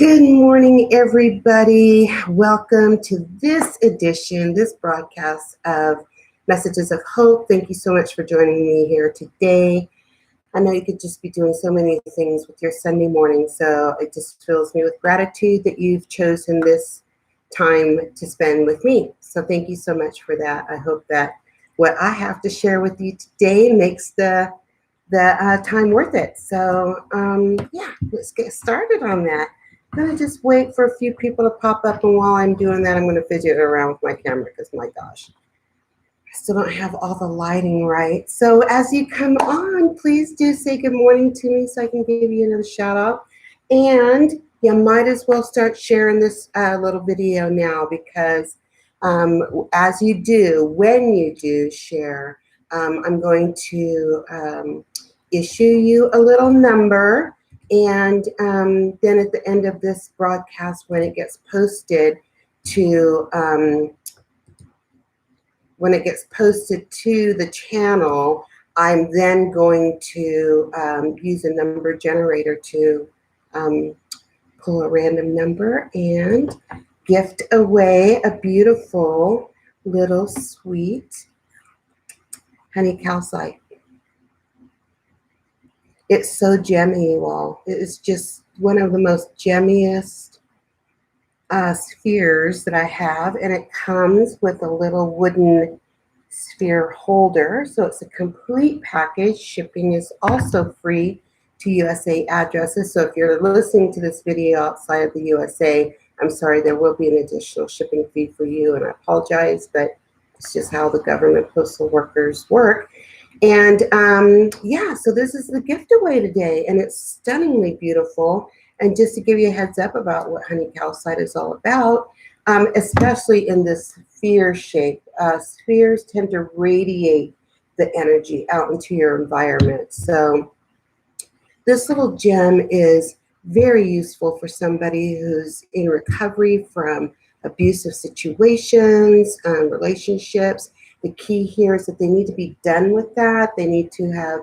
Good morning, everybody. Welcome to this edition, this broadcast of Messages of Hope. Thank you so much for joining me here today. I know you could just be doing so many things with your Sunday morning, so it just fills me with gratitude that you've chosen this time to spend with me. So thank you so much for that. I hope that what I have to share with you today makes the time worth it. So yeah, let's get started on that. I'm gonna just wait for a few people to pop up, and while I'm doing that, I'm gonna fidget around with my camera because my gosh, I still don't have all the lighting right. So as you come on, please do say good morning to me so I can give you another shout out. And you might as well start sharing this little video now because as you do, when you do share, I'm going to issue you a little number. And then at the end of this broadcast, when it gets posted to the channel, I'm then going to use a number generator to pull a random number and gift away a beautiful little sweet honey calcite. It's so gemmy, you all. It is just one of the most gemmiest spheres that I have, and it comes with a little wooden sphere holder, so it's a complete package. Shipping is also free to USA addresses, so if you're listening to this video outside of the USA, I'm sorry, there will be an additional shipping fee for you, and I apologize, but it's just how the government postal workers work. And yeah, so this is the gift away today, and it's stunningly beautiful. And just to give you a heads up about what honey calcite is all about, especially in this sphere shape, spheres tend to radiate the energy out into your environment. So this little gem is very useful for somebody who's in recovery from abusive situations, relationships. The key here is that they need to be done with that. They need to have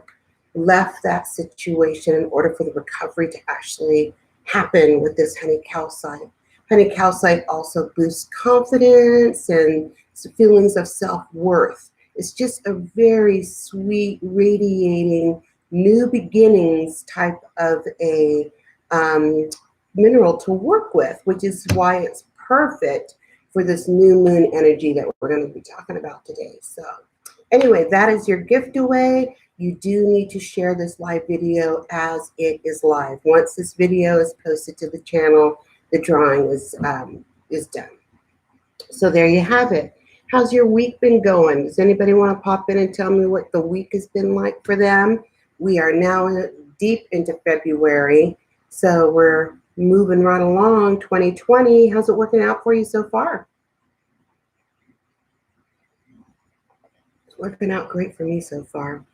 left that situation in order for the recovery to actually happen with this honey calcite. Honey calcite also boosts confidence and feelings of self-worth. It's just a very sweet, radiating, new beginnings type of a mineral to work with, which is why it's perfect for this new moon energy that we're going to be talking about today. So anyway, that is your gift away. You do need to share this live video as it is live. Once this video is posted to the channel, the drawing is done. So there you have it. How's your week been going? Does anybody want to pop in and tell me what the week has been like for them? We are now deep into February, so we're moving right along. 2020, how's it working out for you so far? It's working out great for me so far.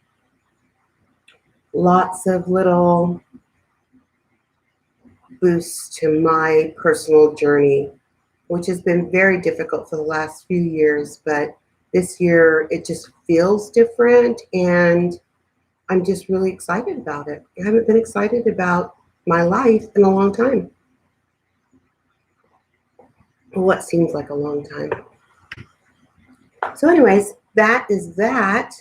Lots of little boosts to my personal journey, which has been very difficult for the last few years, but this year it just feels different, and I'm just really excited about it. I haven't been excited about my life in a long time. What seems like a long time. So anyways, that is that.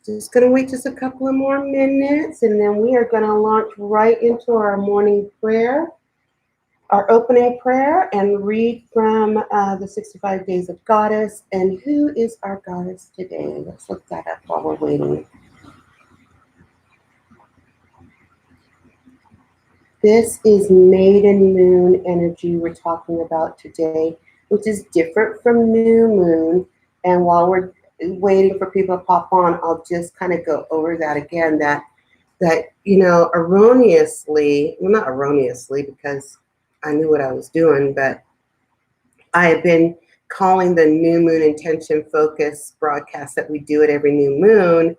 Just going to wait just a couple of more minutes, and then we are going to launch right into our morning prayer, our opening prayer, and read from the 65 Days of Goddess. And who is our goddess today? Let's look that up while we're waiting. This is Maiden Moon energy we're talking about today, which is different from New Moon. And while we're waiting for people to pop on, I'll just kind of go over that again, that you know, erroneously, well, not erroneously because I knew what I was doing, but I have been calling the New Moon Intention Focus broadcast that we do at every new moon,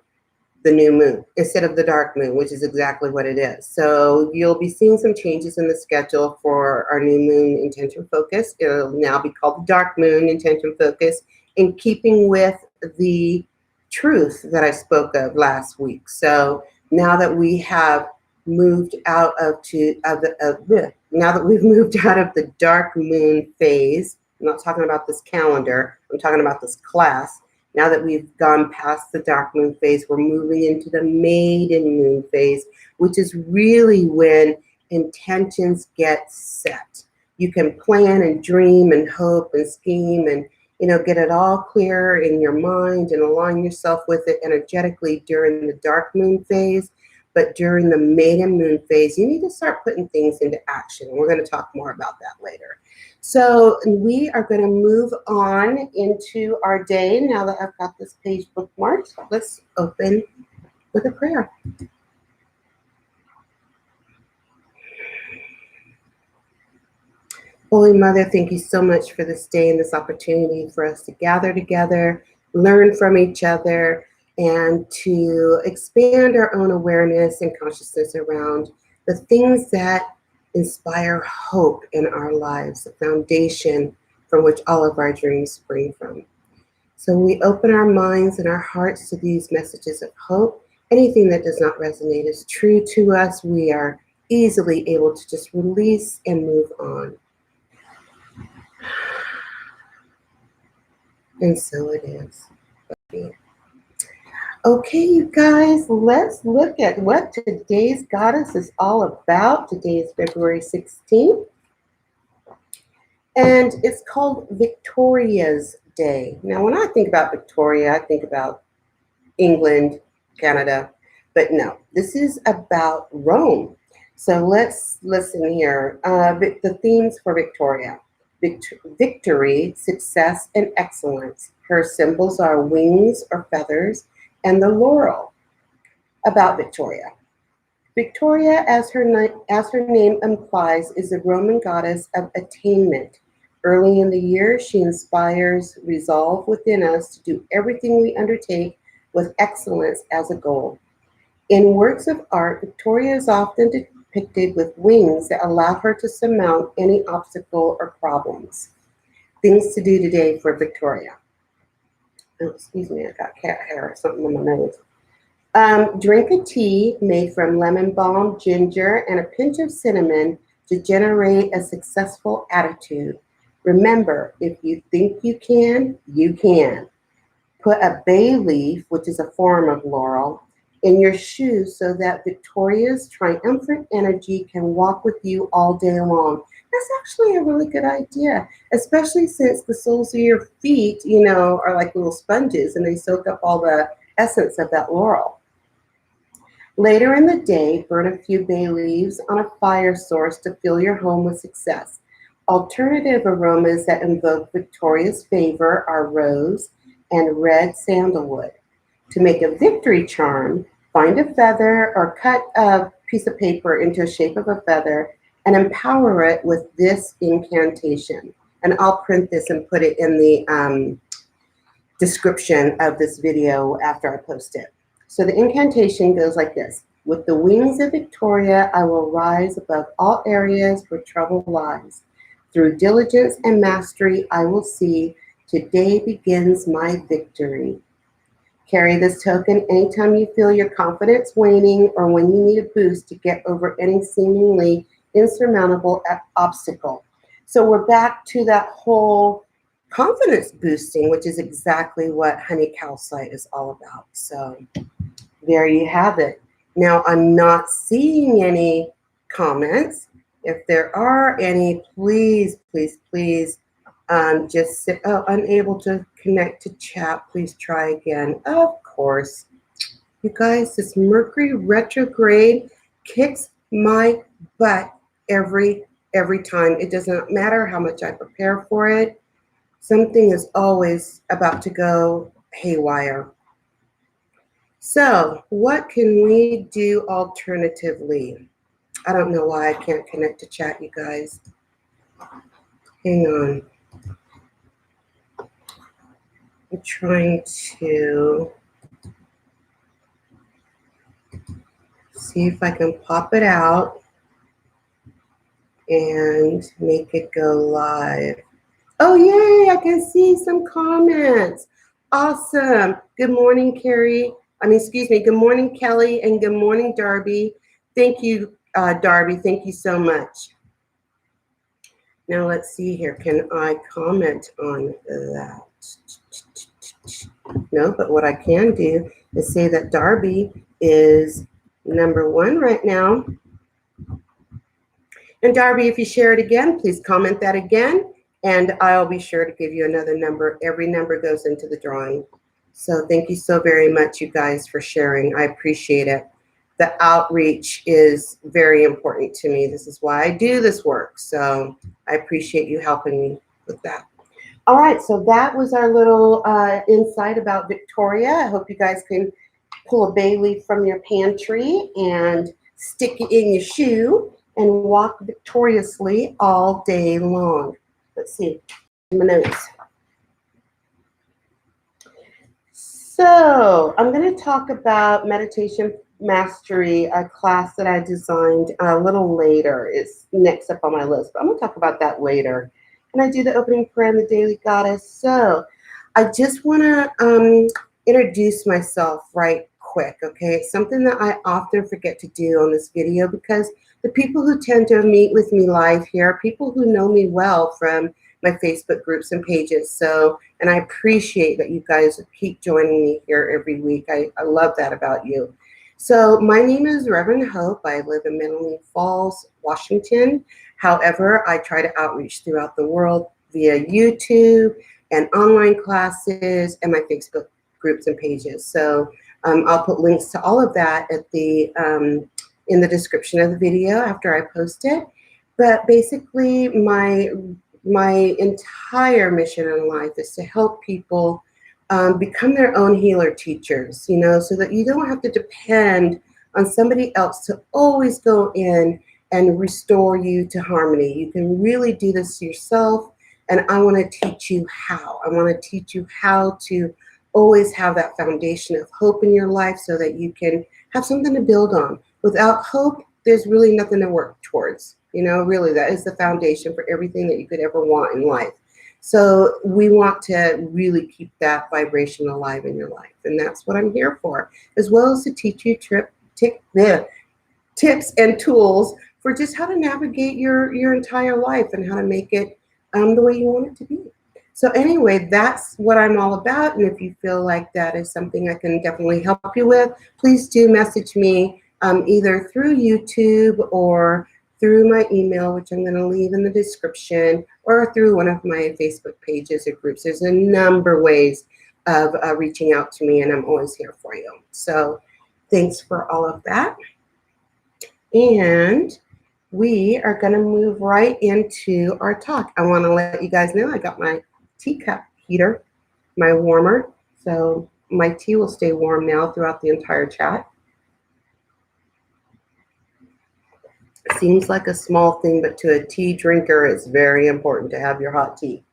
the new moon, instead of the dark moon, which is exactly what it is. So you'll be seeing some changes in the schedule for our new moon intention focus. It'll now be called the dark moon intention focus, in keeping with the truth that I spoke of last week. So now that we have moved out of now that we've moved out of the dark moon phase, I'm not talking about this calendar, I'm talking about this class. Now that we've gone past the dark moon phase, we're moving into the maiden moon phase, which is really when intentions get set. You can plan and dream and hope and scheme and get it all clear in your mind and align yourself with it energetically during the dark moon phase. But during the maiden moon phase, you need to start putting things into action. We're going to talk more about that later. So we are going to move on into our day. Now that I've got this page bookmarked, let's open with a prayer. Holy Mother, thank you so much for this day and this opportunity for us to gather together, learn from each other, and to expand our own awareness and consciousness around the things that inspire hope in our lives, the foundation from which all of our dreams spring from. So we open our minds and our hearts to these messages of hope. Anything that does not resonate as true to us, we are easily able to just release and move on. And so it is. Okay, you guys, let's look at what today's goddess is all about. Today is February 16th, and it's called Victoria's Day. Now, when I think about Victoria, I think about England, Canada, but no, this is about Rome. So let's listen here. The themes for Victoria: victory, success, and excellence. Her symbols are wings or feathers and the laurel. About Victoria. Victoria, as her name implies, is the Roman goddess of attainment. Early in the year, she inspires resolve within us to do everything we undertake with excellence as a goal. In works of art, Victoria is often depicted with wings that allow her to surmount any obstacle or problems. Things to do today for Victoria. Oh, excuse me, I got cat hair or something on my nose. Drink a tea made from lemon balm, ginger, and a pinch of cinnamon to generate a successful attitude. Remember, if you think you can, you can. Put a bay leaf, which is a form of laurel, in your shoes so that Victoria's triumphant energy can walk with you all day long. That's actually a really good idea, especially since the soles of your feet, are like little sponges and they soak up all the essence of that laurel. Later in the day, burn a few bay leaves on a fire source to fill your home with success. Alternative aromas that invoke Victoria's favor are rose and red sandalwood. To make a victory charm, find a feather or cut a piece of paper into a shape of a feather and empower it with this incantation. And I'll print this and put it in the description of this video after I post it. So the incantation goes like this. With the wings of Victoria, I will rise above all areas where trouble lies. Through diligence and mastery, I will see today begins my victory. Carry this token anytime you feel your confidence waning or when you need a boost to get over any seemingly insurmountable obstacle. So we're back to that whole confidence boosting, which is exactly what honey calcite is all about. So there you have it. Now I'm not seeing any comments. If there are any, please, please, please just sit, unable to connect to chat, please try again. Of course. You guys, this Mercury retrograde kicks my butt every time. It doesn't matter how much I prepare for it. Something is always about to go haywire. So what can we do alternatively? I don't know why I can't connect to chat, you guys. Hang on. I'm trying to see if I can pop it out and make it go live. Oh, yay, I can see some comments. Awesome. Good morning, Carrie. Good morning, Kelly, and good morning, Darby. Thank you, Darby. Thank you so much. Now let's see here. Can I comment on that? No, but what I can do is say that Darby is #1 right now. And Darby, if you share it again, please comment that again, and I'll be sure to give you another number. Every number goes into the drawing. So thank you so very much, you guys, for sharing. I appreciate it. The outreach is very important to me. This is why I do this work. So I appreciate you helping me with that. All right, so that was our little insight about Victoria. I hope you guys can pull a bay leaf from your pantry and stick it in your shoe and walk victoriously all day long. Let's see, my notes. So I'm going to talk about meditation mastery, a class that I designed a little later. It's next up on my list, but I'm going to talk about that later. And I do the opening prayer and the daily goddess. So I just want to introduce myself right quick, okay? It's something that I often forget to do on this video because the people who tend to meet with me live here are people who know me well from my Facebook groups and pages. So, and I appreciate that you guys keep joining me here every week. I love that about you. So my name is Reverend Hope. I live in Menlo Falls, Washington. However, I try to outreach throughout the world via YouTube and online classes and my Facebook groups and pages. So I'll put links to all of that at the in the description of the video after I post it. But basically, my entire mission in life is to help people become their own healer teachers, you know, so that you don't have to depend on somebody else to always go in and restore you to harmony. You can really do this yourself, and I want to teach you how. I want to teach you how to always have that foundation of hope in your life so that you can have something to build on. Without hope, there's really nothing to work towards. You know, really, that is the foundation for everything that you could ever want in life. So we want to really keep that vibration alive in your life. And that's what I'm here for, as well as to teach you tips and tools for just how to navigate your entire life and how to make it the way you want it to be. So anyway, that's what I'm all about. And if you feel like that is something I can definitely help you with, please do message me either through YouTube or through my email, which I'm going to leave in the description, or through one of my Facebook pages or groups. There's a number of ways of reaching out to me, and I'm always here for you. So thanks for all of that. And we are going to move right into our talk. I want to let you guys know I got my teacup heater, my warmer. So my tea will stay warm now throughout the entire chat. Seems like a small thing, but to a tea drinker, it's very important to have your hot tea.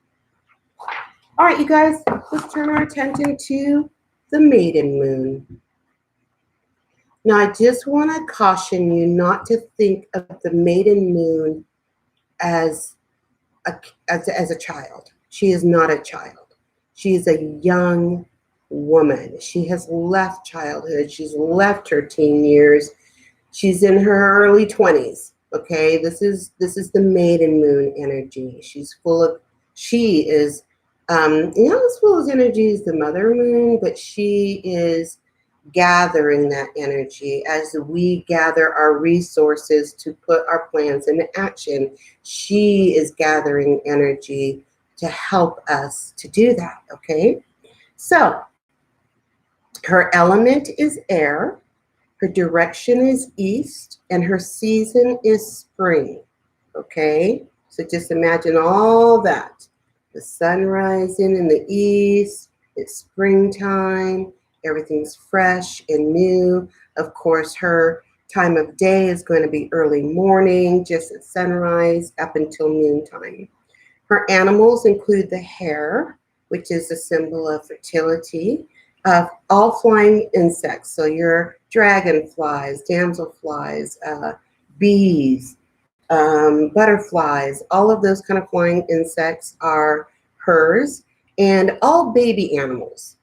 All right, you guys, let's turn our attention to the Maiden Moon. Now, I just want to caution you not to think of the Maiden Moon as a child. She is not a child. She is a young woman. She has left childhood. She's left her teen years. She's in her early 20s. Okay, this is the Maiden Moon energy. She is not as full as energy as the Mother Moon, but she is gathering that energy as we gather our resources to put our plans into action. She is gathering energy to help us to do that. Okay, so her element is air. Her direction is east, and her season is spring, okay? So just imagine all that. The sun rising in the east, it's springtime, everything's fresh and new. Of course, her time of day is going to be early morning, just at sunrise, up until noontime. Her animals include the hare, which is a symbol of fertility, all flying insects. So your dragonflies, damselflies, bees, butterflies, all of those kind of flying insects are hers, and all baby animals,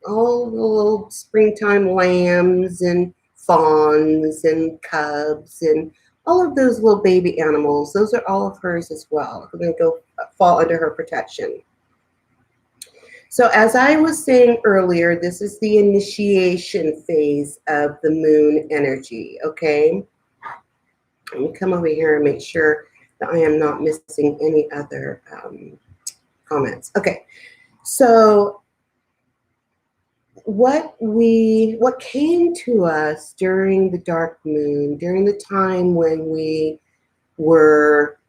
all the little springtime lambs and fawns and cubs and all of those little baby animals, those are all of hers as well. We're going to go fall under her protection. So as I was saying earlier, this is the initiation phase of the moon energy, okay? Let me come over here and make sure that I am not missing any other comments. Okay, so what came to us during the dark moon, during the time when we were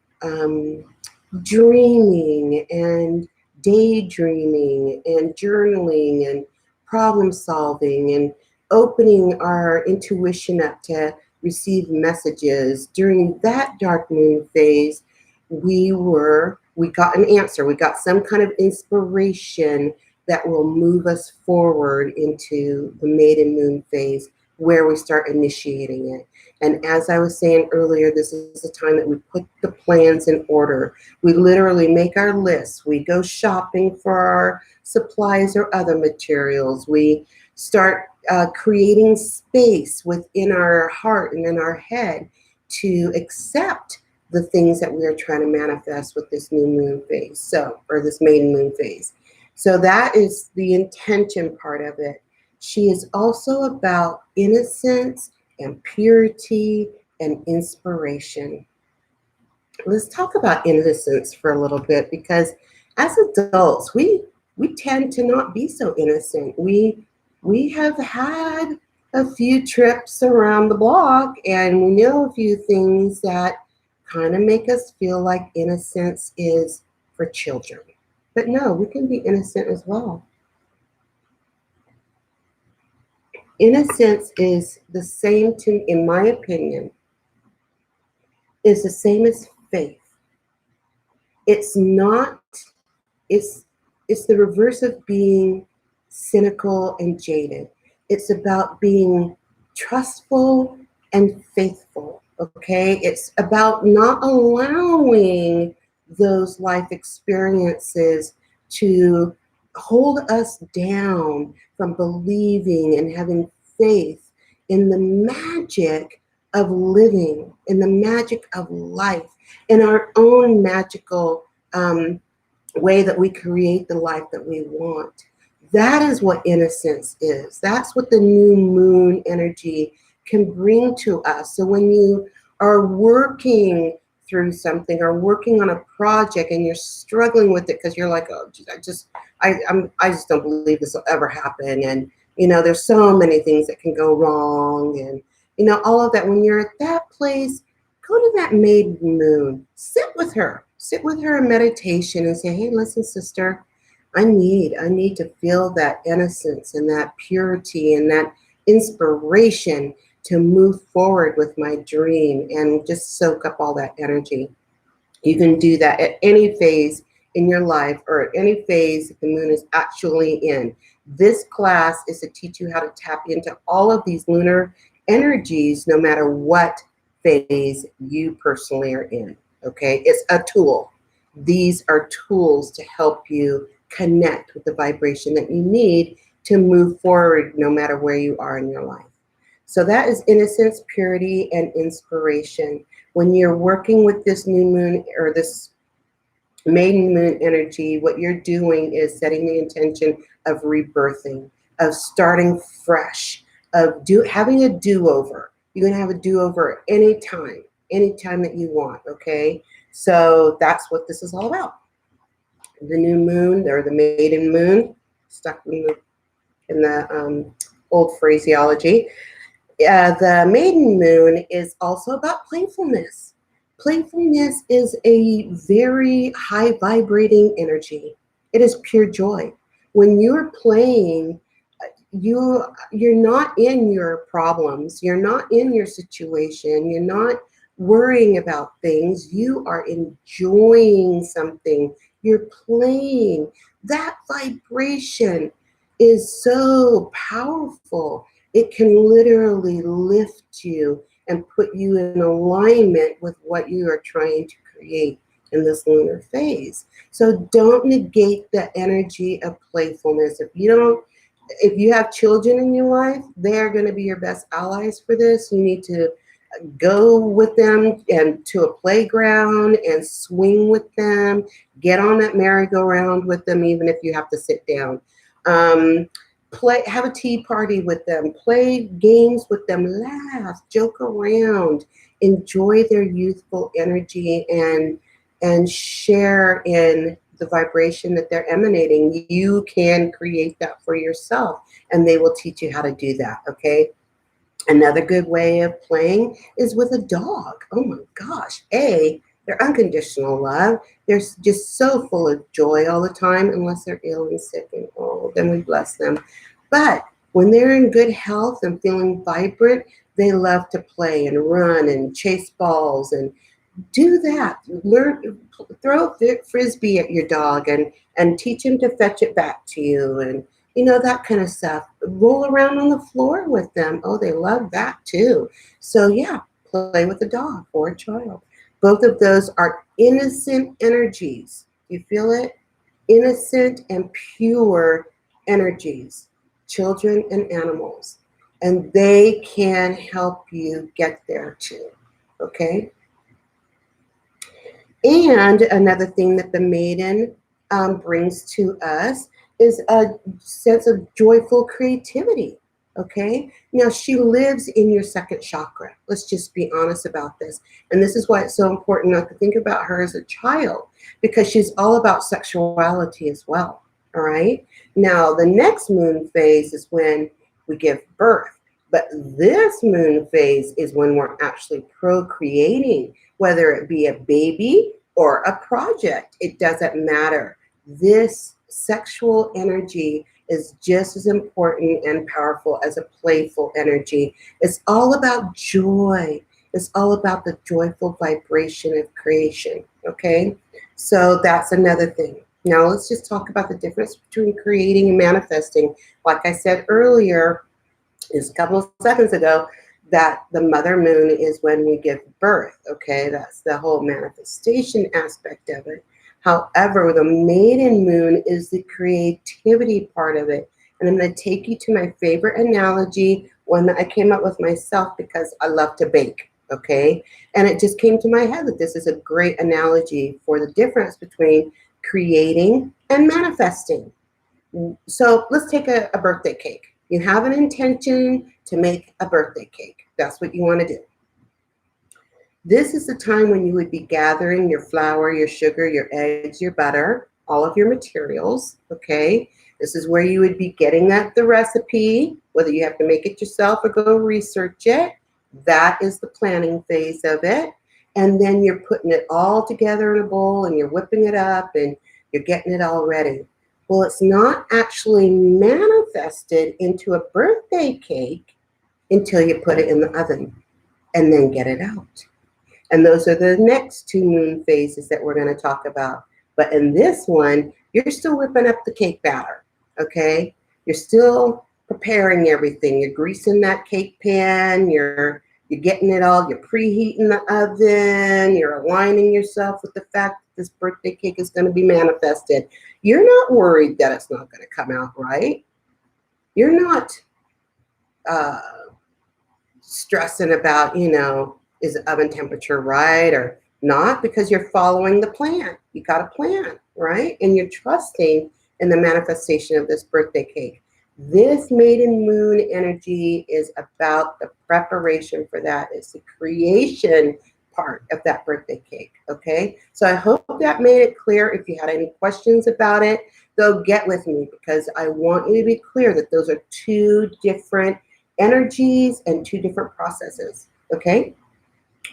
dreaming and daydreaming and journaling and problem solving and opening our intuition up to receive messages. During that dark moon phase, we got an answer. We got some kind of inspiration that will move us forward into the maiden moon phase where we start initiating it. And as I was saying earlier, this is the time that we put the plans in order. We literally make our lists. We go shopping for our supplies or other materials. We start creating space within our heart and in our head to accept the things that we are trying to manifest with this new moon phase, or this maiden moon phase. So that is the intention part of it. She is also about innocence and purity and inspiration. Let's talk about innocence for a little bit, because as adults, we tend to not be so innocent. We have had a few trips around the block, and we know a few things that kind of make us feel like innocence is for children. But no, we can be innocent as well. Innocence is the same in my opinion, is the same as faith. It's not, it's the reverse of being cynical and jaded. It's about being trustful and faithful, okay? It's about not allowing those life experiences to hold us down from believing and having faith in the magic of living, in the magic of life, in our own magical way that we create the life that we want. That is what innocence is. That's what the new moon energy can bring to us. So when you are working through something or working on a project and you're struggling with it because you're like, oh, geez, I just don't believe this will ever happen. And, there's so many things that can go wrong. And, all of that. When you're at that place, go to that maiden moon, sit with her in meditation and say, hey, listen, sister, I need to feel that innocence and that purity and that inspiration to move forward with my dream, and just soak up all that energy. You can do that at any phase in your life, or at any phase that the moon is actually in. This class is to teach you how to tap into all of these lunar energies, no matter what phase you personally are in, okay? It's a tool. These are tools to help you connect with the vibration that you need to move forward no matter where you are in your life. So that is innocence, purity, and inspiration. When you're working with this new moon or this maiden moon energy, what you're doing is setting the intention of rebirthing, of starting fresh, of having a do-over. You can have a do-over anytime that you want, okay? So that's what this is all about. The new moon, or the maiden moon, stuck in the old phraseology. The maiden moon is also about playfulness. Playfulness is a very high vibrating energy. It is pure joy. When you're playing, you're not in your problems. You're not in your situation. You're not worrying about things. You are enjoying something. You're playing. That vibration is so powerful. It can literally lift you and put you in alignment with what you are trying to create in this lunar phase. So don't negate the energy of playfulness. If you have children in your life, they're going to be your best allies for this. You need to Go with them and to a playground and swing with them. Get on that merry-go-round with them, even if you have to sit down. Have a tea party with them. Play games with them. Laugh, joke around, enjoy their youthful energy, and share in the vibration that they're emanating. You can create that for yourself, and they will teach you how to do that. Okay. Another good way of playing is with a dog. Oh my gosh. They're unconditional love. They're just so full of joy all the time, unless they're ill and sick, and then we bless them. But when they're in good health and feeling vibrant, they love to play and run and chase balls and do that. Throw a frisbee at your dog and teach him to fetch it back to you, and that kind of stuff. Roll around on the floor with them. Oh, they love that too. So yeah, play with a dog or a child. Both of those are innocent energies. You feel it? Innocent and pure energies, children and animals. And they can help you get there too. Okay? And another thing that the maiden brings to us is a sense of joyful creativity. Okay. Now she lives in your second chakra. Let's just be honest about this. And this is why it's so important not to think about her as a child, because she's all about sexuality as well. All right. Now, the next moon phase is when we give birth. But this moon phase is when we're actually procreating, whether it be a baby or a project. It doesn't matter. This sexual energy is just as important and powerful as a playful energy. It's all about joy. It's all about the joyful vibration of creation, okay? So that's another thing. Now let's just talk about the difference between creating and manifesting. Like I said earlier, just a couple of seconds ago, that the mother moon is when we give birth, okay? That's the whole manifestation aspect of it. However, the maiden moon is the creativity part of it. And I'm going to take you to my favorite analogy, one that I came up with myself because I love to bake, okay? And it just came to my head that this is a great analogy for the difference between creating and manifesting. So let's take a birthday cake. You have an intention to make a birthday cake. That's what you want to do. This is the time when you would be gathering your flour, your sugar, your eggs, your butter, all of your materials, okay? This is where you would be getting the recipe, whether you have to make it yourself or go research it. That is the planning phase of it. And then you're putting it all together in a bowl and you're whipping it up and you're getting it all ready. Well, it's not actually manifested into a birthday cake until you put it in the oven and then get it out. And those are the next two moon phases that we're going to talk about. But in this one, you're still whipping up the cake batter, okay? You're still preparing everything. You're greasing that cake pan. You're getting it all. You're preheating the oven. You're aligning yourself with the fact that this birthday cake is going to be manifested. You're not worried that it's not going to come out right. You're not stressing about, is the oven temperature right or not, because you're following the plan. You got a plan, right? And you're trusting in the manifestation of this birthday cake. This maiden moon energy is about the preparation for that. It's the creation part of that birthday cake, okay? So I hope that made it clear. If you had any questions about it, though, get with me, because I want you to be clear that those are two different energies and two different processes, okay?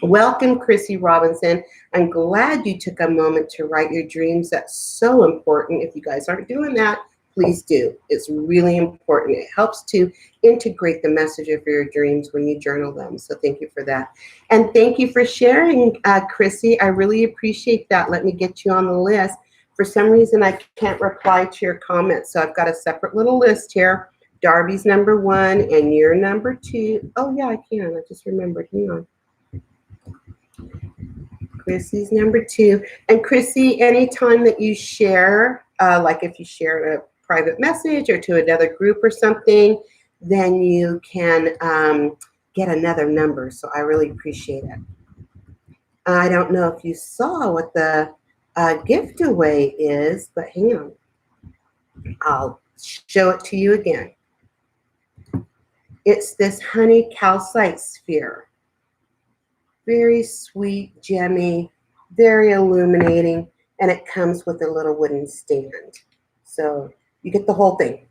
Welcome, Chrissy Robinson. I'm glad you took a moment to write your dreams. That's so important. If you guys aren't doing that, please do. It's really important. It helps to integrate the message of your dreams when you journal them. So thank you for that. And thank you for sharing, Chrissy. I really appreciate that. Let me get you on the list. For some reason, I can't reply to your comments, so I've got a separate little list here. Darby's number 1 and you're number 2. Oh, yeah, I can. I just remembered. Hang on. Chrissy's number 2. And Chrissy, anytime that you share, like if you share a private message or to another group or something, then you can get another number, so I really appreciate it. I don't know if you saw what the gift away is, but hang on. I'll show it to you again. It's this honey calcite sphere. Very sweet, gemmy, very illuminating, and it comes with a little wooden stand. So you get the whole thing.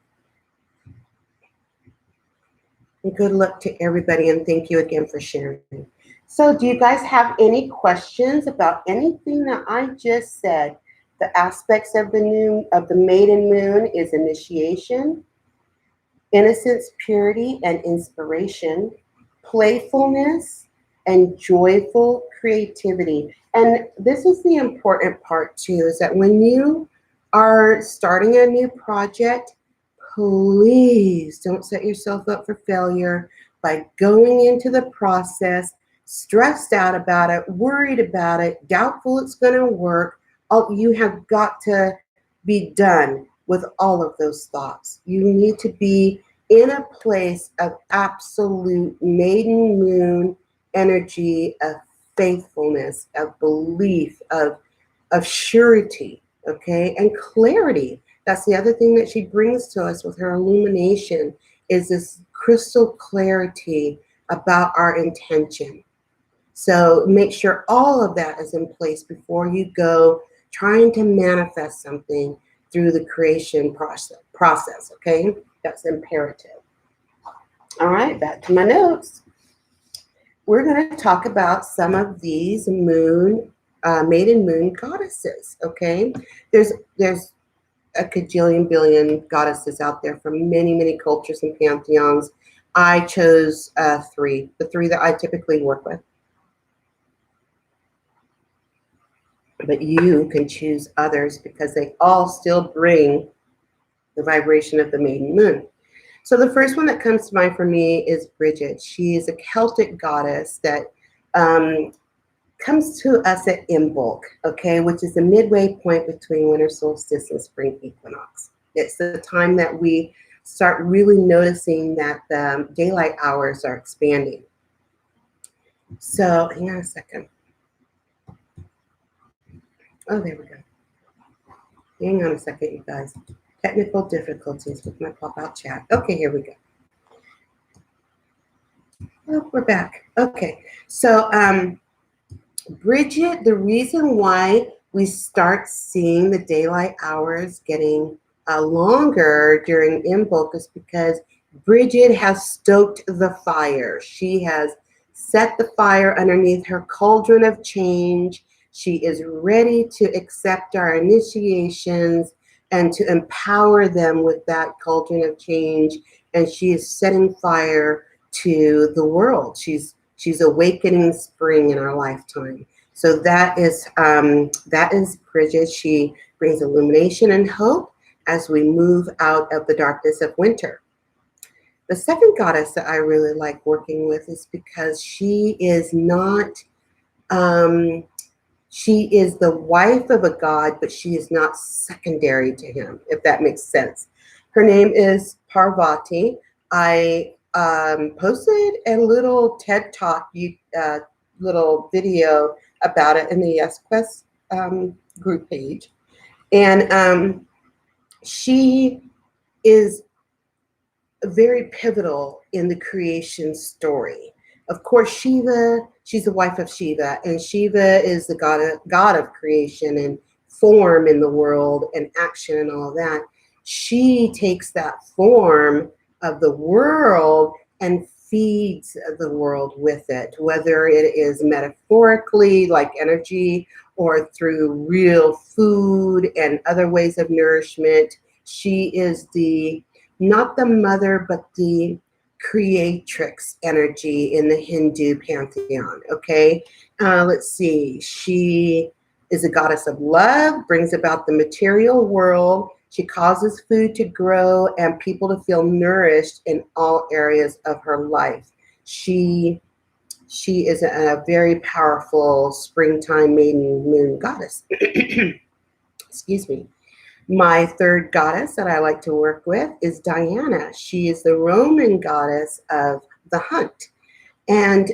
And good luck to everybody, and thank you again for sharing. So do you guys have any questions about anything that I just said? The aspects of the maiden moon is initiation, innocence, purity, and inspiration, playfulness, and joyful creativity. And this is the important part too, is that when you are starting a new project, please don't set yourself up for failure by going into the process stressed out about it, worried about it, doubtful it's going to work. You have got to be done with all of those thoughts. You need to be in a place of absolute maiden moon energy, of faithfulness, of belief, of surety, okay, and clarity. That's the other thing that she brings to us with her illumination, is this crystal clarity about our intention. So make sure all of that is in place before you go trying to manifest something through the creation process, okay? That's imperative. All right, back to my notes. We're going to talk about some of these maiden moon goddesses, okay? There's a cajillion billion goddesses out there from many, many cultures and pantheons. I chose the three that I typically work with. But you can choose others because they all still bring the vibration of the maiden moon. So the first one that comes to mind for me is Bridget. She is a Celtic goddess that comes to us at Imbolc, okay, which is the midway point between winter solstice and spring equinox. It's the time that we start really noticing that the daylight hours are expanding. So hang on a second. Oh, there we go. Hang on a second, you guys. Technical difficulties with my pop-out chat. Okay, here we go. Oh, we're back. Okay, so Bridget, the reason why we start seeing the daylight hours getting longer during Imbolc is because Bridget has stoked the fire. She has set the fire underneath her cauldron of change. She is ready to accept our initiations and to empower them with that cauldron of change. And she is setting fire to the world. She's awakening spring in our lifetime. So that is Bridget. She brings illumination and hope as we move out of the darkness of winter. The second goddess that I really like working with is because she is not, she is the wife of a god, but she is not secondary to him, if that makes sense. Her name is Parvati. I posted a little TED Talk, little video about it in the Y.E.S group page. And she is very pivotal in the creation story. Of course, Shiva, she's the wife of Shiva, and Shiva is the god of creation and form in the world and action and all that. She takes that form of the world and feeds the world with it, whether it is metaphorically like energy or through real food and other ways of nourishment. She is not the mother, but the creatrix energy in the Hindu pantheon, okay? Let's see. She is a goddess of love, brings about the material world. She causes food to grow and people to feel nourished in all areas of her life. She is a very powerful springtime maiden moon goddess. Excuse me. My third goddess that I like to work with is Diana. She is the Roman goddess of the hunt. And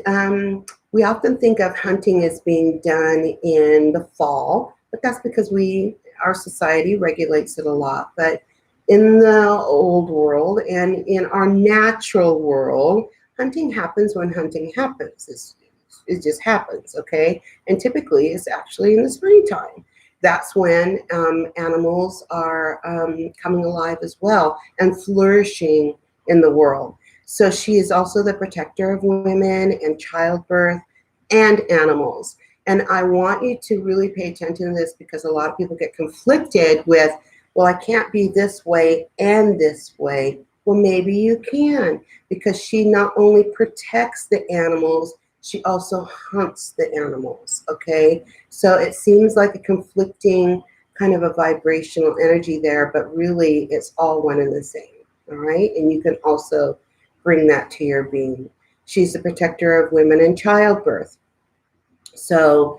we often think of hunting as being done in the fall, but that's because our society regulates it a lot. But in the old world and in our natural world, hunting happens when hunting happens. It just happens, okay? And typically it's actually in the springtime. That's when animals are coming alive as well and flourishing in the world. So she is also the protector of women and childbirth and animals. And I want you to really pay attention to this because a lot of people get conflicted with, well, I can't be this way and this way. Well, maybe you can, because she not only protects the animals, she also hunts the animals, okay? So it seems like a conflicting kind of a vibrational energy there, but really it's all one and the same, all right? And you can also bring that to your being. She's the protector of women in childbirth. So,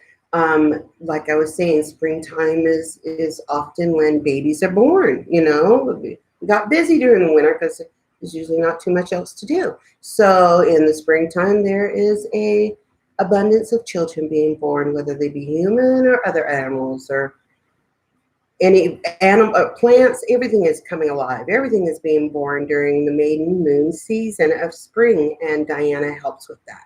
like I was saying, springtime is often when babies are born. You know, we got busy during the winter because there's usually not too much else to do. So, in the springtime, there is a abundance of children being born, whether they be human or other animals or any animal, plants. Everything is coming alive. Everything is being born during the maiden moon season of spring, and Diana helps with that.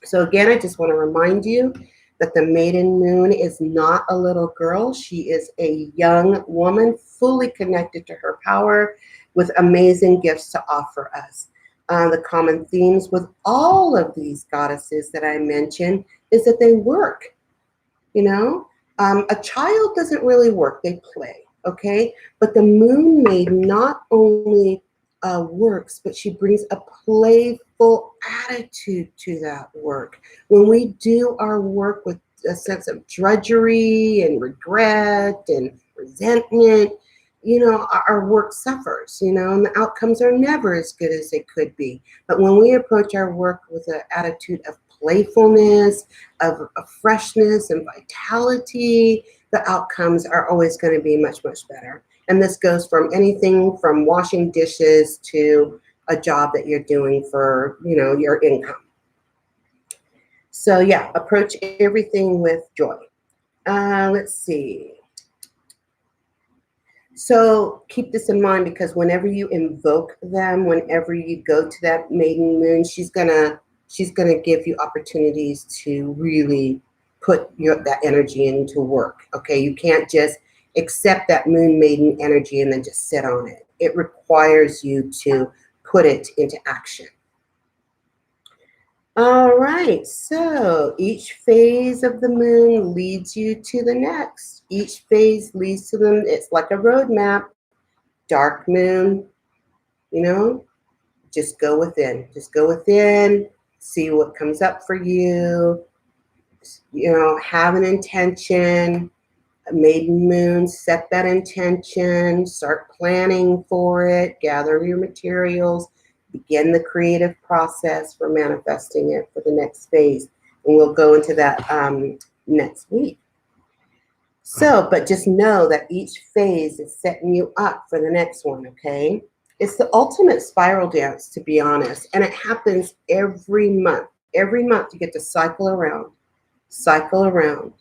So again, I just want to remind you that the maiden moon is not a little girl. She is a young woman fully connected to her power with amazing gifts to offer us. The common themes with all of these goddesses that I mentioned is that they work. You know, a child doesn't really work, they play, okay? But the moon maiden not only works, but she brings a playful attitude to that work. When we do our work with a sense of drudgery and regret and resentment, you know, our work suffers, you know, and the outcomes are never as good as they could be. But when we approach our work with an attitude of playfulness, of freshness and vitality, the outcomes are always going to be much, much better. And this goes from anything from washing dishes to a job that you're doing for, you know, your income. So yeah, approach everything with joy. Let's see. So keep this in mind, because whenever you invoke them, whenever you go to that maiden moon, she's gonna give you opportunities to really put that energy into work. Okay, you can't just accept that moon maiden energy and then just sit on it. It requires you to put it into action. All right, so each phase of the moon leads you to the next. Each phase leads to them. It's like a roadmap. Dark moon, you know, just go within. Just go within, see what comes up for you. You know, have an intention. A maiden moon, set that intention, start planning for it, gather your materials, begin the creative process for manifesting it for the next phase. And we'll go into that next week. So, but just know that each phase is setting you up for the next one, okay? It's the ultimate spiral dance, to be honest. And it happens every month. Every month you get to cycle around, cycle around,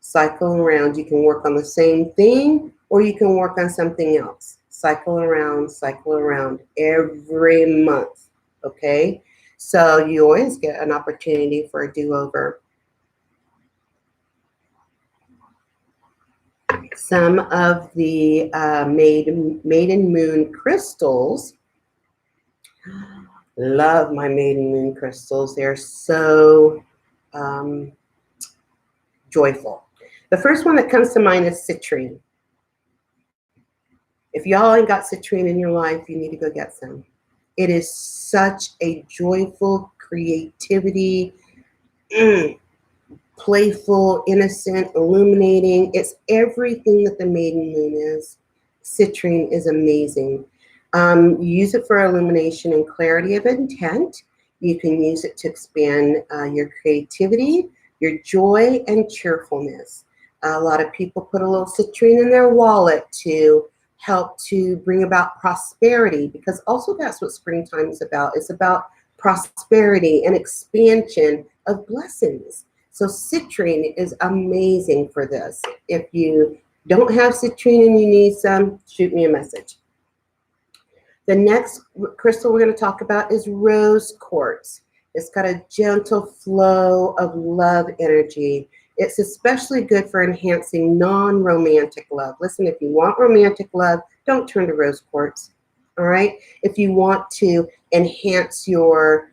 cycle around. You can work on the same thing or you can work on something else. Cycle around every month, okay? So you always get an opportunity for a do-over. Some of the maiden moon crystals. Love my maiden moon crystals. They're so joyful. The first one that comes to mind is citrine. If y'all ain't got citrine in your life, you need to go get some. It is such a joyful creativity, playful, innocent, illuminating. It's everything that the maiden moon is. Citrine is amazing. You use it for illumination and clarity of intent. You can use it to expand your creativity, your joy, and cheerfulness. A lot of people put a little citrine in their wallet to help to bring about prosperity, because also that's what springtime is about. It's about prosperity and expansion of blessings. So citrine is amazing for this. If you don't have citrine and you need some, shoot me a message. The next crystal we're going to talk about is rose quartz. It's got a gentle flow of love energy. It's especially good for enhancing non-romantic love. Listen, if you want romantic love, don't turn to rose quartz. All right? If you want to enhance your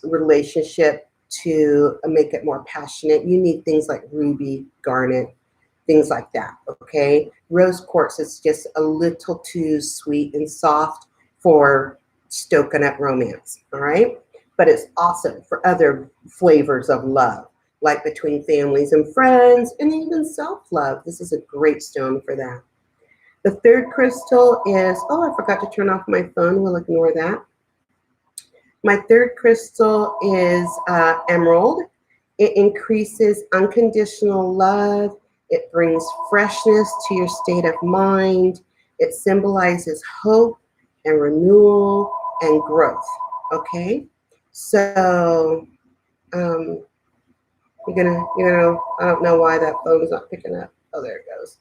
relationship to make it more passionate, you need things like ruby, garnet, things like that, okay? Rose quartz is just a little too sweet and soft for stoking up romance, all right? But it's awesome for other flavors of love, like between families and friends, and even self-love. This is a great stone for that. The third crystal is, oh, I forgot to turn off my phone. We'll ignore that. My third crystal is emerald. It increases unconditional love. It brings freshness to your state of mind. It symbolizes hope and renewal and growth, okay? So, I don't know why that phone is not picking up. Oh, there it goes.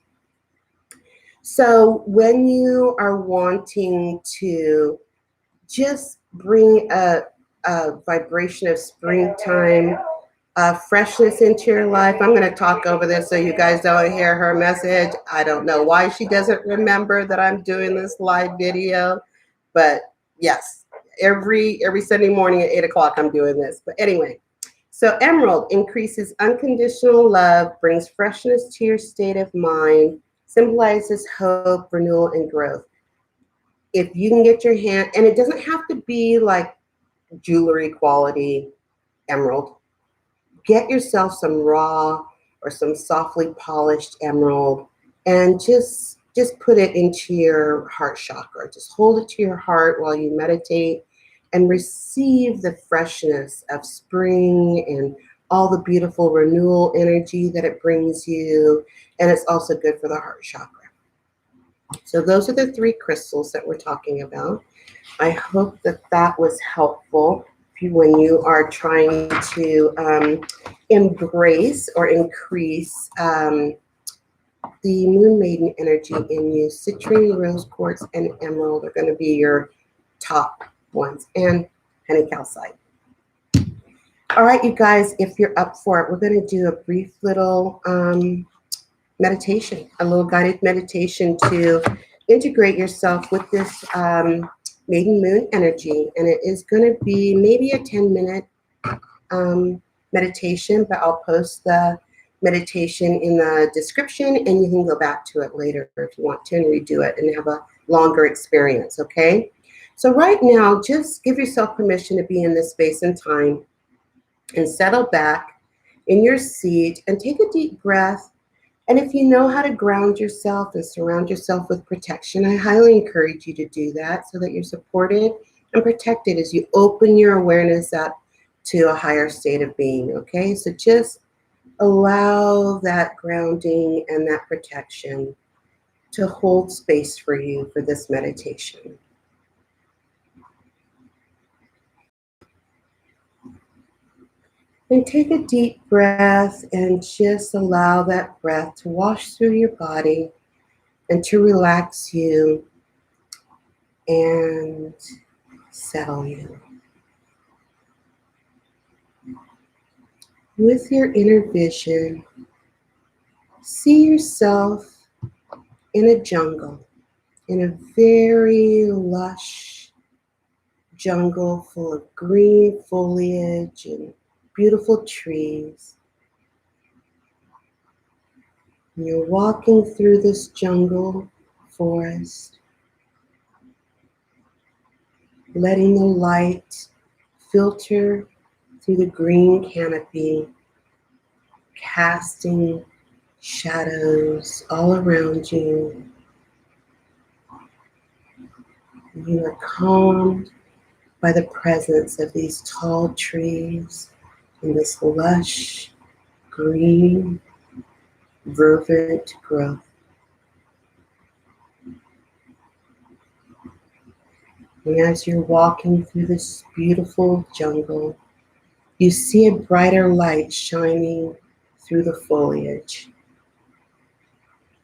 So when you are wanting to just bring a vibration of springtime, freshness into your life. I'm going to talk over this so you guys don't hear her message. I don't know why she doesn't remember that I'm doing this live video, but yes, every Sunday morning at 8 o'clock I'm doing this. But anyway, so emerald increases unconditional love, brings freshness to your state of mind, symbolizes hope, renewal, and growth. If you can get your hand, and it doesn't have to be like jewelry quality emerald. Get yourself some raw or some softly polished emerald and just put it into your heart chakra. Just hold it to your heart while you meditate and receive the freshness of spring and all the beautiful renewal energy that it brings you. And it's also good for the heart chakra. So those are the three crystals that we're talking about. I hope that that was helpful when you are trying to embrace or increase the Moon Maiden energy in you. Citrine, rose quartz, and emerald are going to be your top ones, and honey calcite. All right, you guys, if you're up for it, we're going to do a brief little meditation, a little guided meditation to integrate yourself with this Maiden Moon energy. And it is going to be maybe a 10-minute meditation, but I'll post the meditation in the description and you can go back to it later if you want to and redo it and have a longer experience, okay? So right now, just give yourself permission to be in this space and time and settle back in your seat and take a deep breath. And if you know how to ground yourself and surround yourself with protection, I highly encourage you to do that so that you're supported and protected as you open your awareness up to a higher state of being, okay? So just allow that grounding and that protection to hold space for you for this meditation. And take a deep breath and just allow that breath to wash through your body and to relax you and settle you. With your inner vision, see yourself in a jungle, in a very lush jungle full of green foliage and beautiful trees. And you're walking through this jungle forest, letting the light filter through the green canopy, casting shadows all around you. You are calmed by the presence of these tall trees and this lush, green, verdant growth. And as you're walking through this beautiful jungle, you see a brighter light shining through the foliage.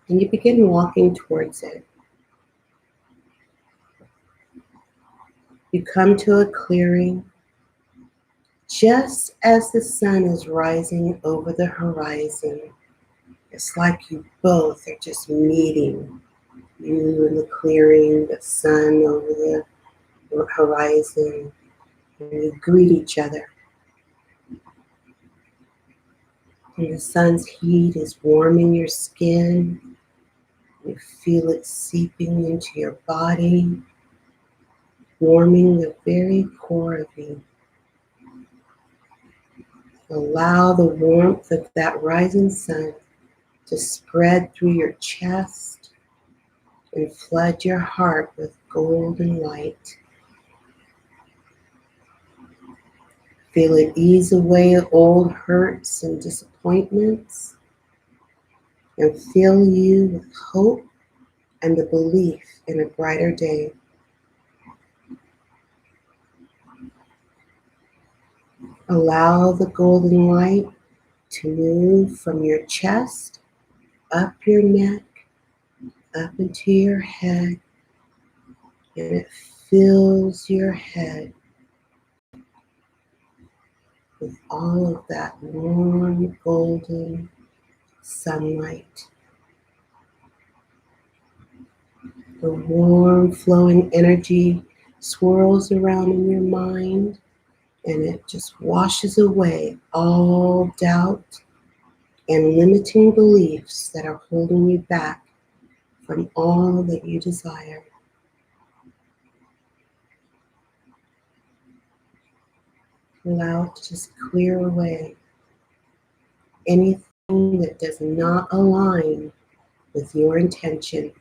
And you begin walking towards it. You come to a clearing just as the sun is rising over the horizon. It's like you both are just meeting. You in the clearing, the sun over the horizon, and you greet each other. And the sun's heat is warming your skin. You feel it seeping into your body, warming the very core of you. Allow the warmth of that rising sun to spread through your chest and flood your heart with golden light. Feel it ease away old hurts and disappointments, and fill you with hope and the belief in a brighter day. Allow the golden light to move from your chest, up your neck, up into your head, and it fills your head with all of that warm golden sunlight. The warm flowing energy swirls around in your mind, and it just washes away all doubt and limiting beliefs that are holding you back from all that you desire. Allow it to just clear away anything that does not align with your intention.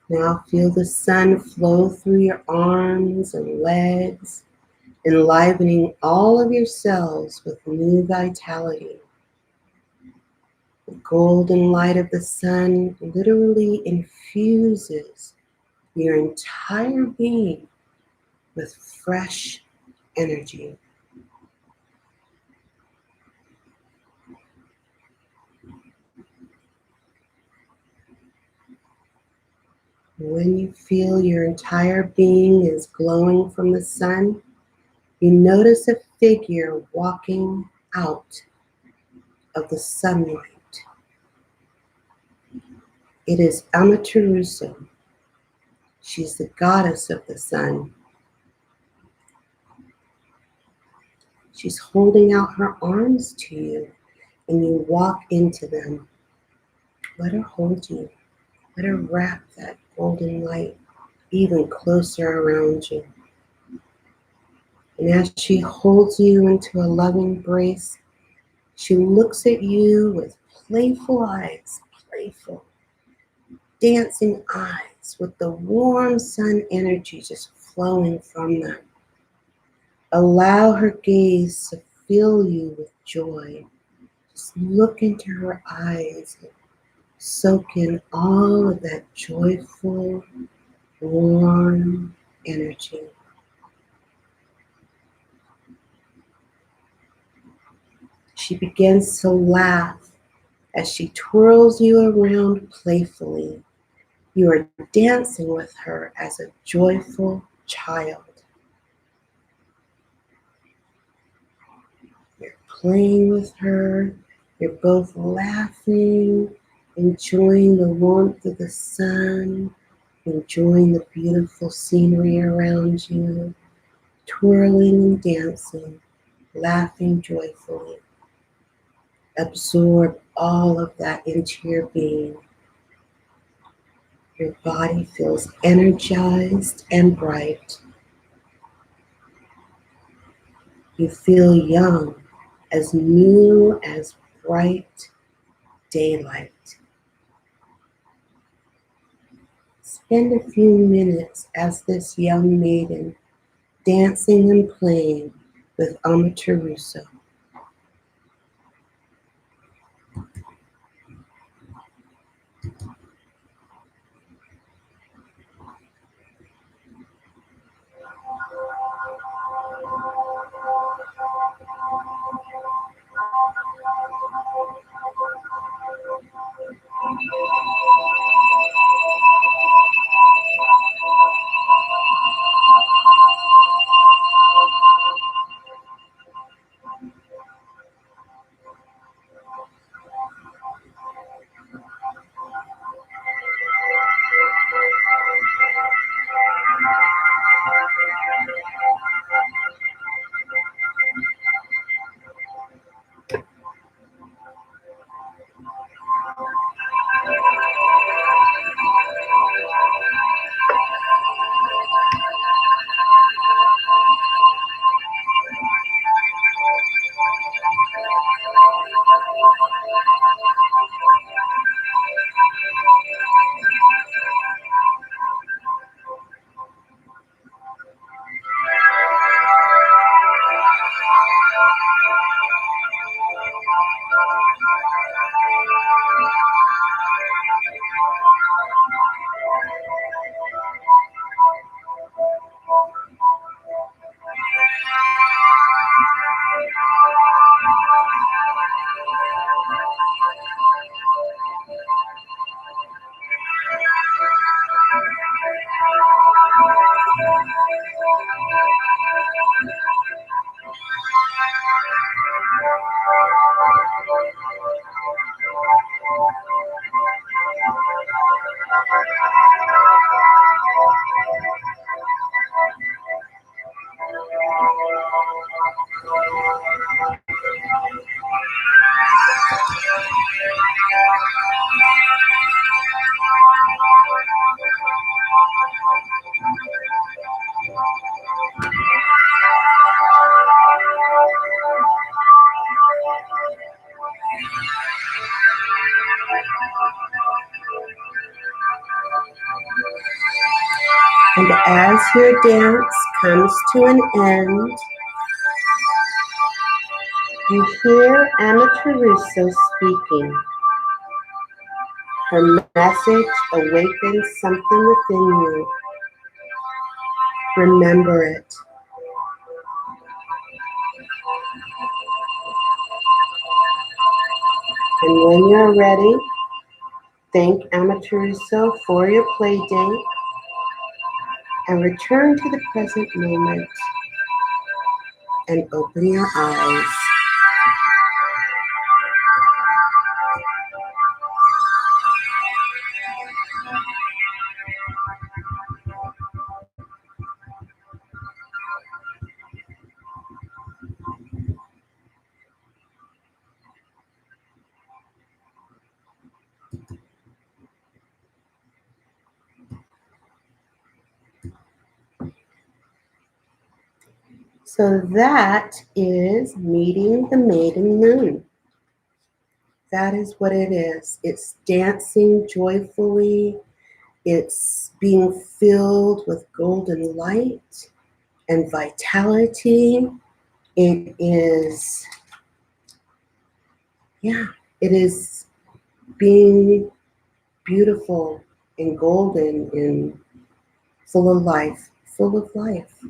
Now feel the sun flow through your arms and legs, enlivening all of your cells with new vitality. The golden light of the sun literally infuses your entire being with fresh energy. When you feel your entire being is glowing from the sun, you notice a figure walking out of the sunlight. It is Amaterasu. She's the goddess of the sun. She's holding out her arms to you, and you walk into them. Let her hold you. Let her wrap that golden light even closer around you. And as she holds you into a loving embrace, she looks at you with playful eyes, playful, dancing eyes with the warm sun energy just flowing from them. Allow her gaze to fill you with joy. Just look into her eyes and soak in all of that joyful, warm energy. She begins to laugh as she twirls you around playfully. You are dancing with her as a joyful child. You're playing with her. You're both laughing, enjoying the warmth of the sun, enjoying the beautiful scenery around you, twirling and dancing, laughing joyfully. Absorb all of that into your being. Your body feels energized and bright. You feel young, as new as bright daylight. Spend a few minutes as this young maiden, dancing and playing with Amaterasu. as your dance comes to an end, you hear Amaterasu speaking. Her message awakens something within you. Remember it. And when you're ready, thank Amaterasu for your play date and return to the present moment and open your eyes. So that is meeting the maiden moon. That is what it is. It's dancing joyfully. It's being filled with golden light and vitality. It is, it is being beautiful and golden and full of life, full of life.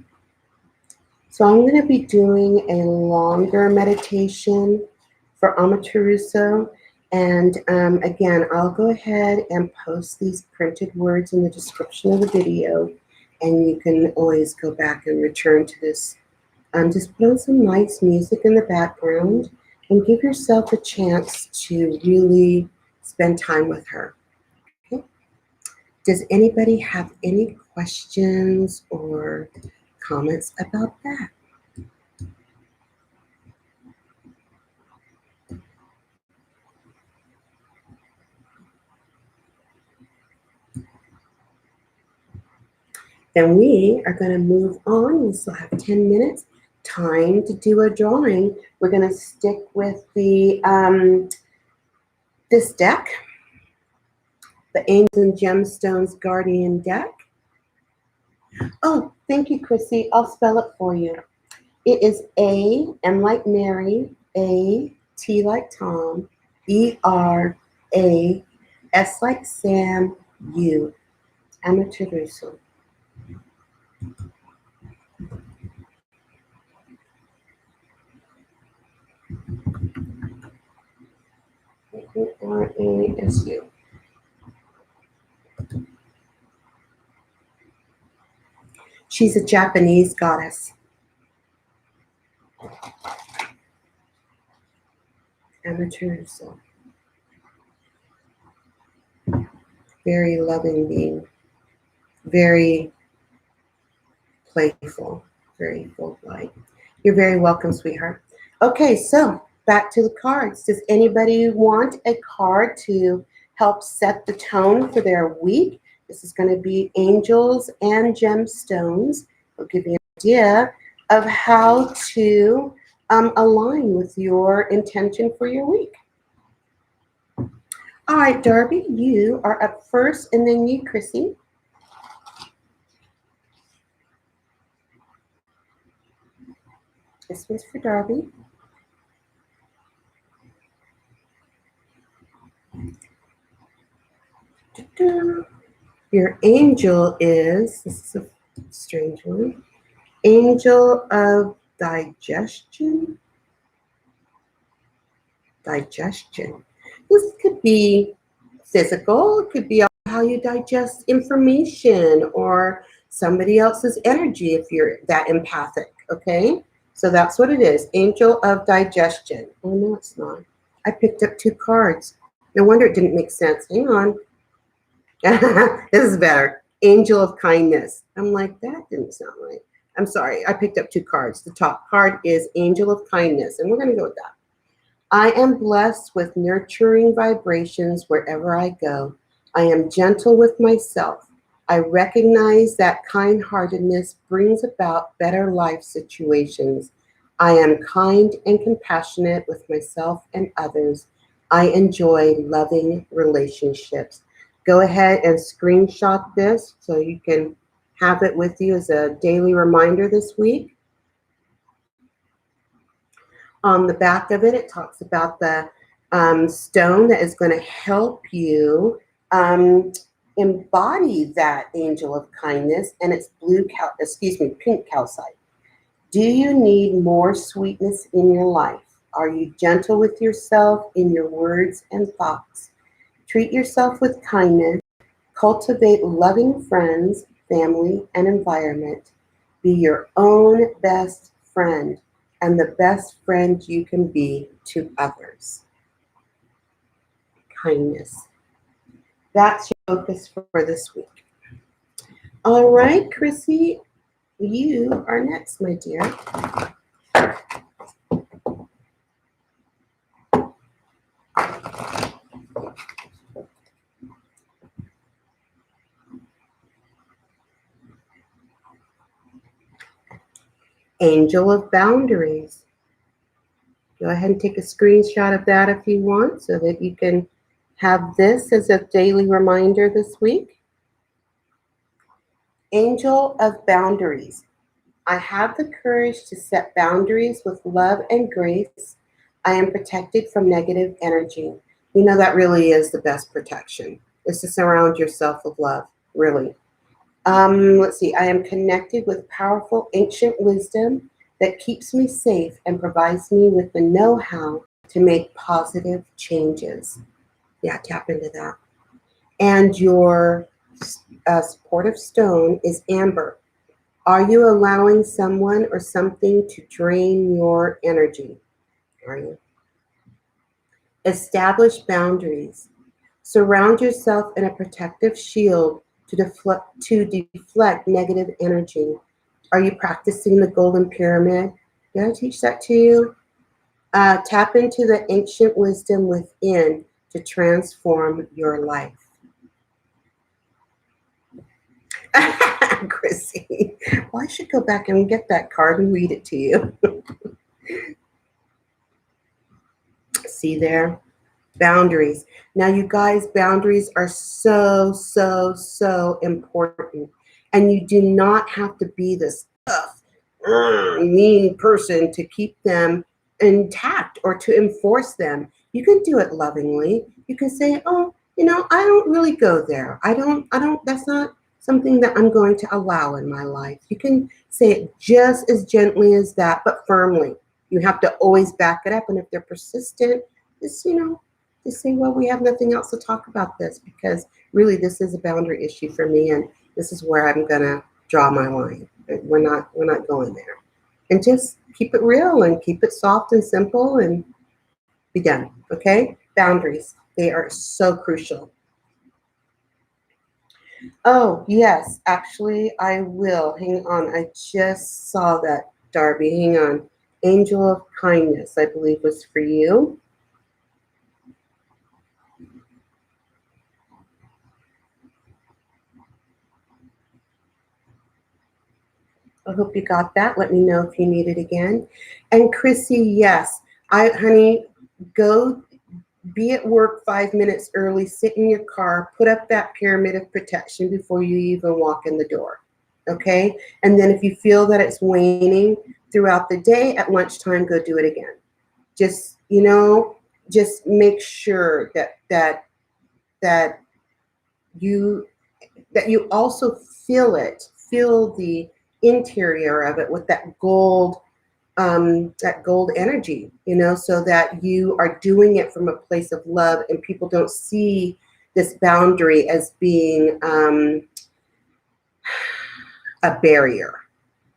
So I'm going to be doing a longer meditation for Amaterasu. And again, I'll go ahead and post these printed words in the description of the video. And you can always go back and return to this. Just put on some nice music in the background and give yourself a chance to really spend time with her. Okay? Does anybody have any questions or comments about that? Then we are going to move on. We still have 10 minutes. Time to do a drawing. We're going to stick with the this deck, the Angels and Gemstones Guardian deck. Oh, thank you, Chrissy. I'll spell it for you. It is A, M like Mary, A, T like Tom, E, R, A, S like Sam, U. Amaterasu. A-R-A-S-U. She's a Japanese goddess. Amaterasu. Very loving being. Very playful. Very full of light. You're very welcome, sweetheart. Okay, so back to the cards. Does anybody want a card to help set the tone for their week? This is going to be Angels and Gemstones. It'll give you an idea of how to align with your intention for your week. All right, Darby, you are up first, and then you, Chrissy. This one's for Darby. Your angel is, this is a strange one, angel of digestion. Digestion. This could be physical, it could be how you digest information or somebody else's energy if you're that empathic, okay? So that's what it is, angel of digestion. Oh, no, it's not. I picked up 2 cards. No wonder it didn't make sense. Hang on. This is better. Angel of kindness. I'm like, that didn't sound right. I'm sorry. I picked up 2 cards. The top card is angel of kindness, and we're going to go with that. I am blessed with nurturing vibrations wherever I go. I am gentle with myself. I recognize that kind-heartedness brings about better life situations. I am kind and compassionate with myself and others. I enjoy loving relationships. Go ahead and screenshot this so you can have it with you as a daily reminder this week. On the back of it, it talks about the stone that is going to help you embody that angel of kindness, and it's pink calcite. Do you need more sweetness in your life? Are you gentle with yourself in your words and thoughts? Treat yourself with kindness. Cultivate loving friends, family, and environment. Be your own best friend and the best friend you can be to others. Kindness. That's your focus for this week. All right, Chrissy, you are next, my dear. Angel of Boundaries. Go ahead and take a screenshot of that if you want so that you can have this as a daily reminder this week. Angel of Boundaries. I have the courage to set boundaries with love and grace. I am protected from negative energy. You know, that really is the best protection, is to surround yourself with love, really. Let's see. I am connected with powerful ancient wisdom that keeps me safe and provides me with the know-how to make positive changes. Yeah, tap into that. And your supportive stone is amber. Are you allowing someone or something to drain your energy? Are you? Establish boundaries. Surround yourself in a protective shield to deflect negative energy. Are you practicing the golden pyramid? Did I teach that to you? Tap into the ancient wisdom within to transform your life. Chrissy, well, I should go back and get that card and read it to you. See there? Boundaries. Now, you guys, boundaries are so, so, so important. And you do not have to be this tough, mean person to keep them intact or to enforce them. You can do it lovingly. You can say, oh, I don't really go there. That's not something that I'm going to allow in my life. You can say it just as gently as that, but firmly. You have to always back it up. And if they're persistent, just say, well, we have nothing else to talk about this because really this is a boundary issue for me, and this is where I'm gonna draw my line. We're not going there. And just keep it real and keep it soft and simple and be done. Okay? Boundaries. They are so crucial. Oh, yes, actually I will. Hang on. I just saw that, Darby. Hang on. Angel of Kindness, I believe, was for you. I hope you got that. Let me know if you need it again. And Chrissy, yes, honey, go be at work 5 minutes early, sit in your car, put up that pyramid of protection before you even walk in the door. Okay? And then if you feel that it's waning throughout the day, at lunchtime, go do it again. Just, just make sure that you also feel the interior of it with that gold energy, so that you are doing it from a place of love and people don't see this boundary as being a barrier.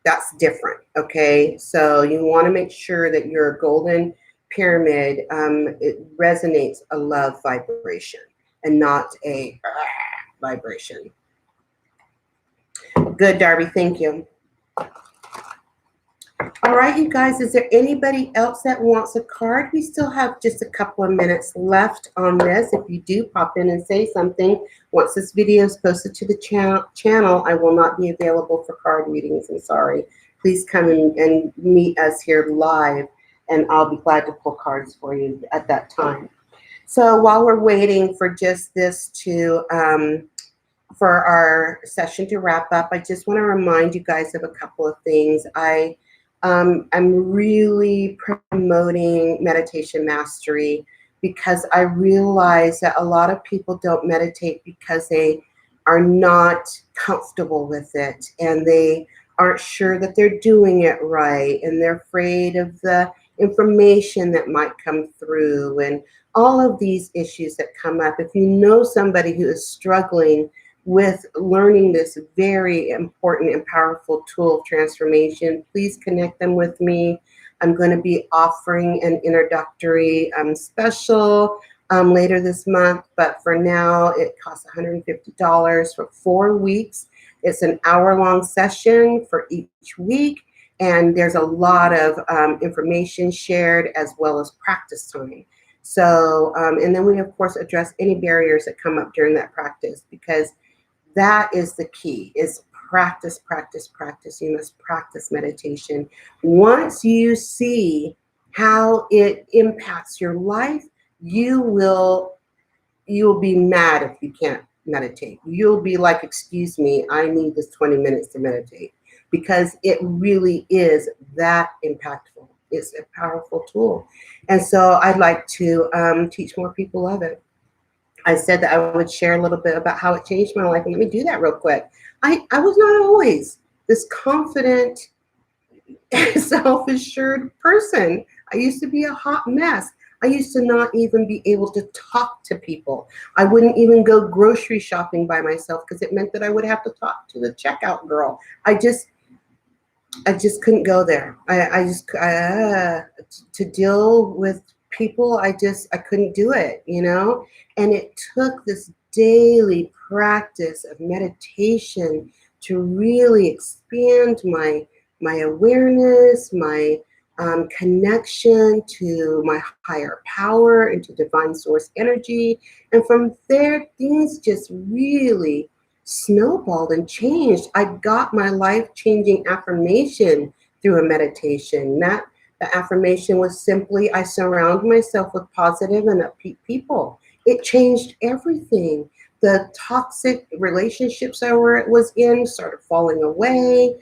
That's different. Okay, so you want to make sure that your golden pyramid it resonates a love vibration and not a vibration. Good, Darby. Thank you. All right, you guys, is there anybody else that wants a card? We still have just a couple of minutes left on this. If you do, pop in and say something. Once this video is posted to the channel, I will not be available for card readings. I'm sorry. Please come and meet us here live, and I'll be glad to pull cards for you at that time. So while we're waiting for just this to for our session to wrap up, I just want to remind you guys of a couple of things. I'm really promoting meditation mastery because I realize that a lot of people don't meditate because they are not comfortable with it, and they aren't sure that they're doing it right, and they're afraid of the information that might come through, and all of these issues that come up. If you know somebody who is struggling with learning this very important and powerful tool of transformation, please connect them with me. I'm going to be offering an introductory special later this month, but for now it costs $150 for 4 weeks. It's an hour-long session for each week, and there's a lot of information shared as well as practice time. So, and then we of course address any barriers that come up during that practice, because that is the key, is practice, practice, practice. You must practice meditation. Once you see how it impacts your life, you'll be mad if you can't meditate. You'll be like, excuse me, I need this 20 minutes to meditate, because it really is that impactful. It's a powerful tool. And so I'd like to teach more people of it. I said that I would share a little bit about how it changed my life. And let me do that real quick. I was not always this confident, self-assured person. I used to be a hot mess. I used to not even be able to talk to people. I wouldn't even go grocery shopping by myself because it meant that I would have to talk to the checkout girl. I just couldn't go there. To deal with people, I couldn't do it, you know? And it took this daily practice of meditation to really expand my awareness, my connection to my higher power and to divine source energy. And from there, things just really snowballed and changed. I got my life-changing affirmation through a meditation. The affirmation was simply, I surround myself with positive and upbeat people. It changed everything. The toxic relationships I was in started falling away.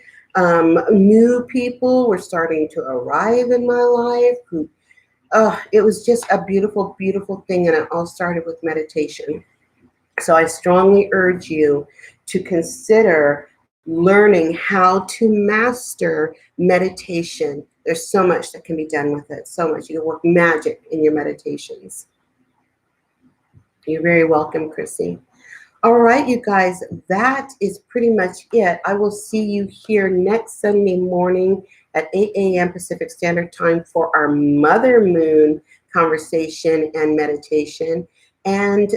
New people were starting to arrive in my life. It was just a beautiful, beautiful thing, and it all started with meditation. So I strongly urge you to consider learning how to master meditation. There's so much that can be done with it, so much. You can work magic in your meditations. You're very welcome, Chrissy. All right, you guys, that is pretty much it. I will see you here next Sunday morning at 8 a.m. Pacific Standard Time for our Mother Moon conversation and meditation. And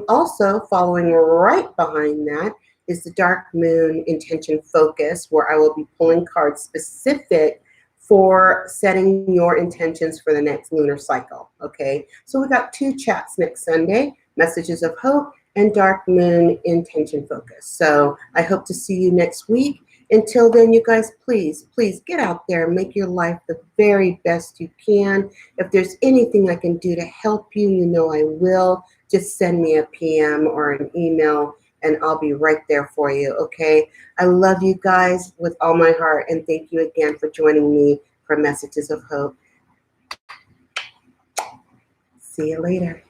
also following right behind that is the Dark Moon Intention Focus, where I will be pulling cards specific for setting your intentions for the next lunar cycle, okay? So we got 2 chats next Sunday, Messages of Hope and Dark Moon Intention Focus. So I hope to see you next week. Until then, you guys, please, please get out there and make your life the very best you can. If there's anything I can do to help you, you know I will. Just send me a PM or an email, and I'll be right there for you, okay? I love you guys with all my heart, and thank you again for joining me for Messages of Hope. See you later.